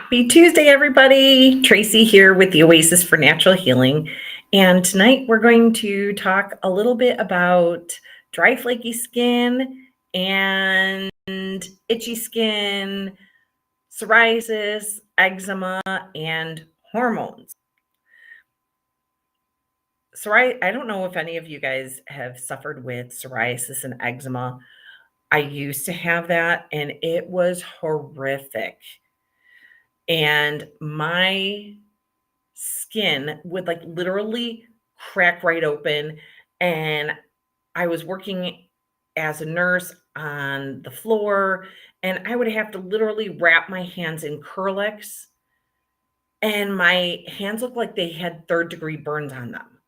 Happy Tuesday, everybody. Tracy here with the Oasis for Natural Healing. And tonight we're going to talk a little bit about dry, flaky skin and itchy skin, psoriasis, eczema, and hormones. I don't know if any of you guys have suffered with psoriasis and eczema. I used to have that, and it was horrific. And my skin would like literally crack right open. And I was working as a nurse on the floor, and I would have to literally wrap my hands in Curlex, and my hands looked like they had third-degree burns on them.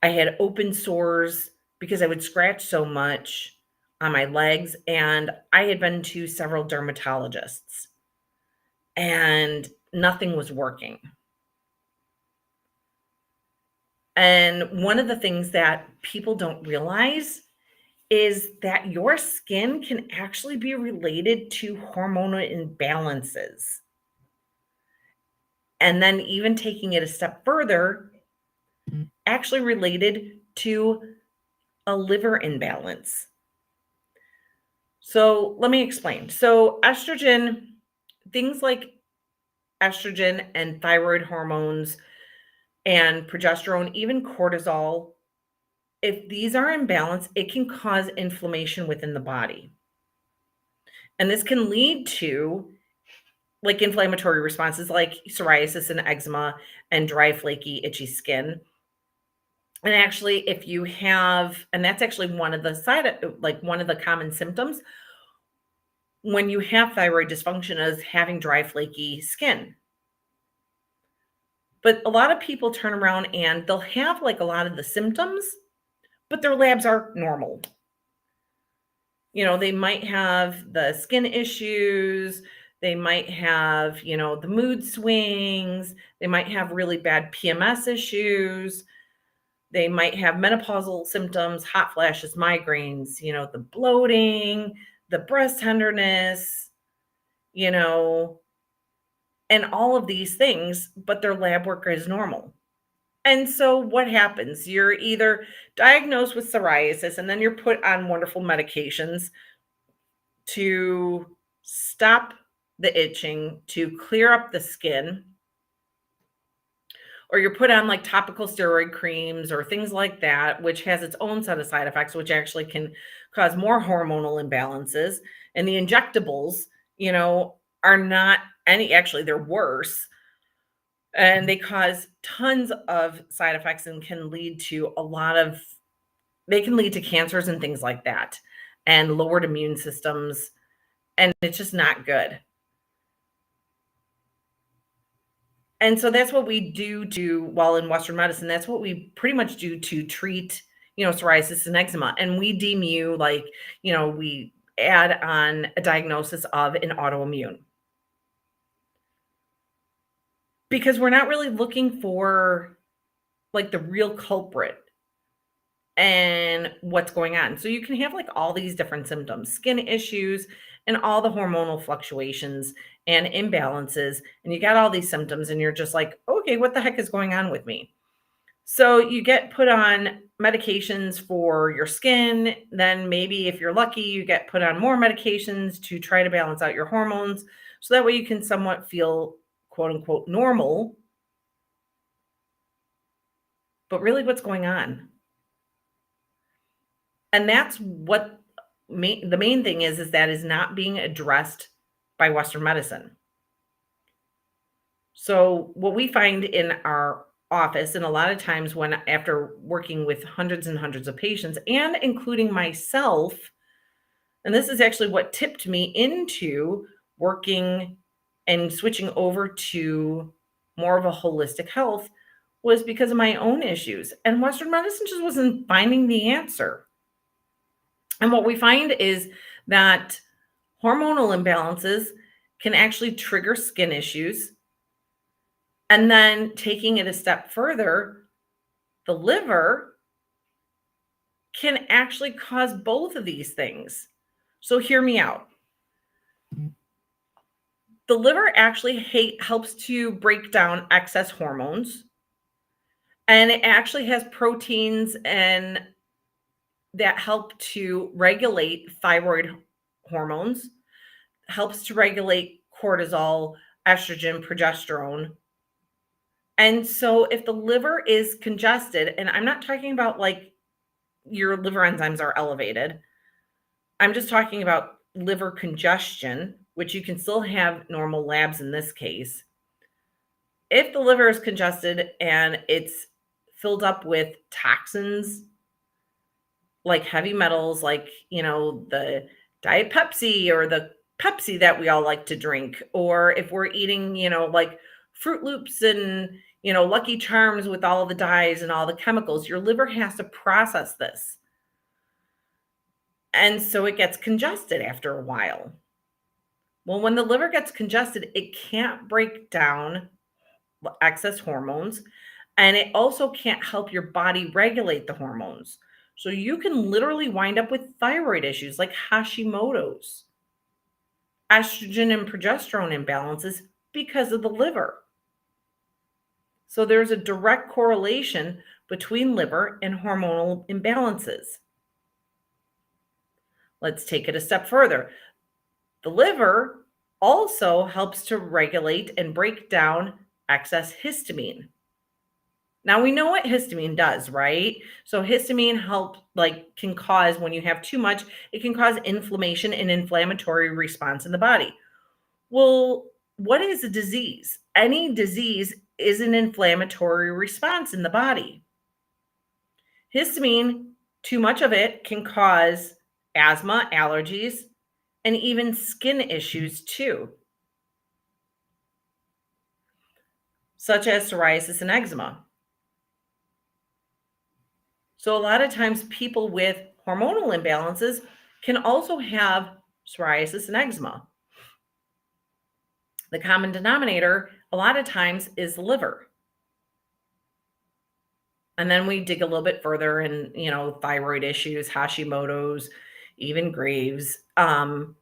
I had open sores because I would scratch so much on my legs, and I had been to several dermatologists, and nothing was working. And one of the things that people don't realize is that your skin can actually be related to hormonal imbalances. And then even taking it a step further, actually related to a liver imbalance. So let me explain. So estrogen, things like estrogen and thyroid hormones and progesterone, even cortisol, if these are imbalanced, it can cause inflammation within the body. And this can lead to like inflammatory responses like psoriasis and eczema and dry, flaky, itchy skin. And actually, if you have, and that's actually one of the one of the common symptoms when you have thyroid dysfunction is having dry, flaky skin. But a lot of people turn around and they'll have like a lot of the symptoms, but their labs are normal. They might have the skin issues, they might have, the mood swings, they might have really bad PMS issues, they might have menopausal symptoms, hot flashes, migraines, the bloating, the breast tenderness, and all of these things, but their lab work is normal. And so what happens? You're either diagnosed with psoriasis and then you're put on wonderful medications to stop the itching, to clear up the skin, or you're put on like topical steroid creams or things like that, which has its own set of side effects, which actually can cause more hormonal imbalances. And the injectables, are not any, actually, they're worse. And they cause tons of side effects and can lead to they can lead to cancers and things like that, and lowered immune systems. And it's just not good. And so that's what we do in Western medicine, that's what we pretty much do to treat, psoriasis and eczema. And we deem you like, we add on a diagnosis of an autoimmune. Because we're not really looking for like the real culprit and what's going on. So you can have like all these different symptoms, skin issues, and all the hormonal fluctuations and imbalances. And you got all these symptoms and you're just like, okay, what the heck is going on with me? So you get put on medications for your skin. Then maybe if you're lucky, you get put on more medications to try to balance out your hormones. So that way you can somewhat feel quote unquote normal. But really what's going on? And that's what the main thing is that is not being addressed by Western medicine. So what we find in our office, and a lot of times when after working with hundreds and hundreds of patients, and including myself, and this is actually what tipped me into working and switching over to more of a holistic health, was because of my own issues. And Western medicine just wasn't finding the answer. And what we find is that hormonal imbalances can actually trigger skin issues. And then taking it a step further, the liver can actually cause both of these things. So hear me out. The liver actually helps to break down excess hormones, and it actually has proteins and that help to regulate thyroid hormones, helps to regulate cortisol, estrogen, progesterone. And so if the liver is congested, and I'm not talking about like your liver enzymes are elevated, I'm just talking about liver congestion, which you can still have normal labs in this case. If the liver is congested and it's filled up with toxins, like heavy metals, like, the Diet Pepsi or the Pepsi that we all like to drink, or if we're eating, like Fruit Loops and, Lucky Charms with all the dyes and all the chemicals, your liver has to process this. And so it gets congested after a while. Well, when the liver gets congested, it can't break down excess hormones, and it also can't help your body regulate the hormones. So you can literally wind up with thyroid issues like Hashimoto's, estrogen and progesterone imbalances because of the liver. So there's a direct correlation between liver and hormonal imbalances. Let's take it a step further. The liver also helps to regulate and break down excess histamine. Now we know what histamine does, right? So histamine can cause, when you have too much, it can cause inflammation and inflammatory response in the body. Well, what is a disease? Any disease is an inflammatory response in the body. Histamine, too much of it can cause asthma, allergies, and even skin issues too, such as psoriasis and eczema. So a lot of times people with hormonal imbalances can also have psoriasis and eczema. The common denominator a lot of times is the liver. And then we dig a little bit further and, thyroid issues, Hashimoto's, even Graves, can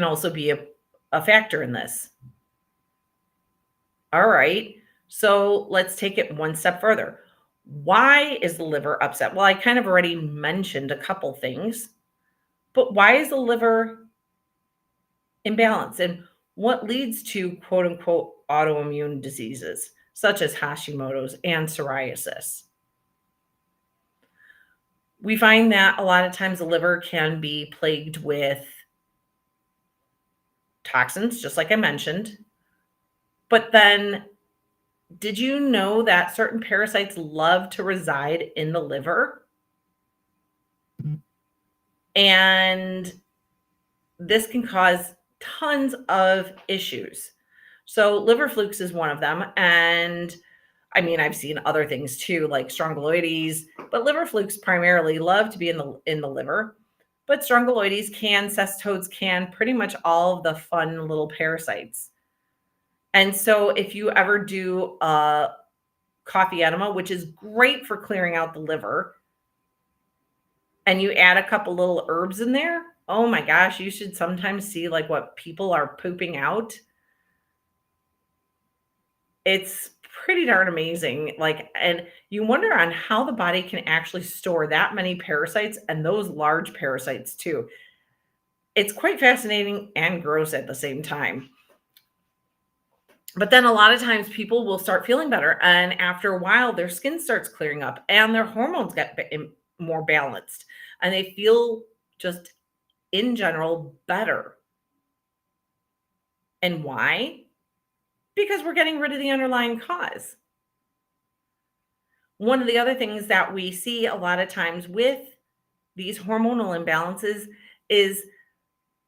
also be a factor in this. All right. So let's take it one step further. Why is the liver upset? Well, I kind of already mentioned a couple things, but why is the liver imbalanced? And what leads to quote unquote autoimmune diseases such as Hashimoto's and psoriasis? We find that a lot of times the liver can be plagued with toxins, just like I mentioned. But then, did you know that certain parasites love to reside in the liver? And this can cause tons of issues. So liver flukes is one of them. And I mean, I've seen other things too, like strongyloides, but liver flukes primarily love to be in the liver. But strongyloides cestodes pretty much all of the fun little parasites. And so if you ever do a coffee enema, which is great for clearing out the liver, and you add a couple little herbs in there, oh my gosh, you should sometimes see like what people are pooping out. It's pretty darn amazing. And you wonder on how the body can actually store that many parasites and those large parasites too. It's quite fascinating and gross at the same time. But then a lot of times people will start feeling better. And after a while, their skin starts clearing up and their hormones get more balanced. And they feel just in general better. And why? Because we're getting rid of the underlying cause. One of the other things that we see a lot of times with these hormonal imbalances is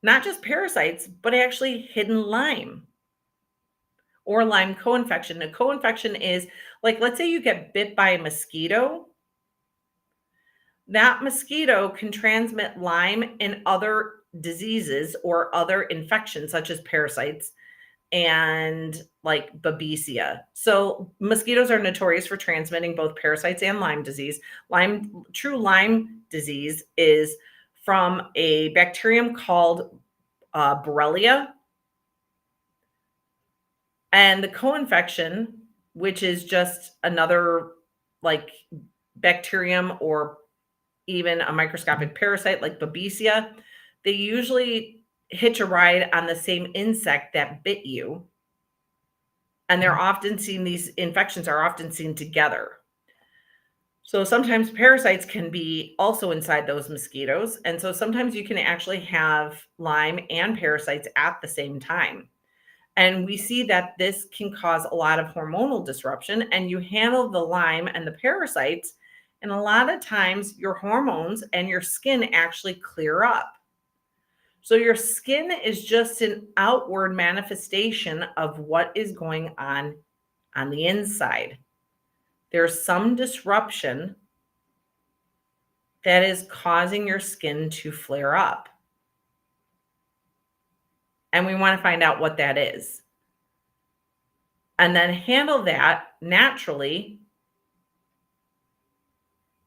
not just parasites, but actually hidden Lyme or Lyme co-infection. A co-infection is like, let's say you get bit by a mosquito. That mosquito can transmit Lyme and other diseases or other infections, such as parasites and like Babesia. So mosquitoes are notorious for transmitting both parasites and Lyme disease. True Lyme disease is from a bacterium called Borrelia. And the co-infection, which is just another like bacterium or even a microscopic parasite like Babesia, they usually hitch a ride on the same insect that bit you. And they're often seen, these infections are often seen together. So sometimes parasites can be also inside those mosquitoes. And so sometimes you can actually have Lyme and parasites at the same time. And we see that this can cause a lot of hormonal disruption, and you handle the Lyme and the parasites. And a lot of times your hormones and your skin actually clear up. So your skin is just an outward manifestation of what is going on the inside. There's some disruption that is causing your skin to flare up. And we want to find out what that is. And then handle that naturally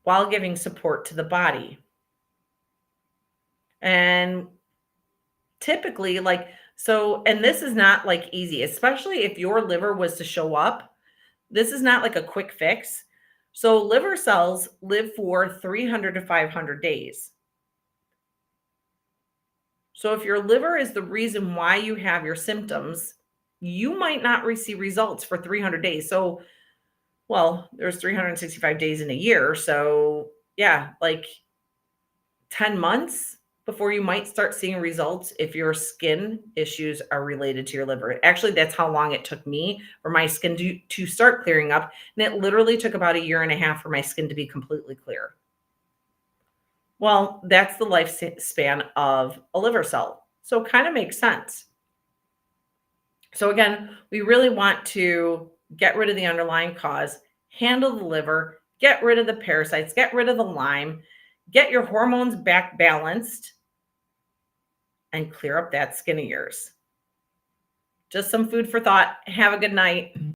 while giving support to the body. And typically, and this is not like easy, especially if your liver was to show up. This is not like a quick fix. So, liver cells live for 300 to 500 days. So, if your liver is the reason why you have your symptoms, you might not receive results for 300 days. So, well, there's 365 days in a year. So, yeah, like 10 months before you might start seeing results if your skin issues are related to your liver. Actually, that's how long it took me for my skin to start clearing up. And it literally took about a year and a half for my skin to be completely clear. Well, that's the lifespan of a liver cell. So it kind of makes sense. So again, we really want to get rid of the underlying cause, handle the liver, get rid of the parasites, get rid of the Lyme, get your hormones back balanced, and clear up that skin of yours. Just some food for thought. Have a good night.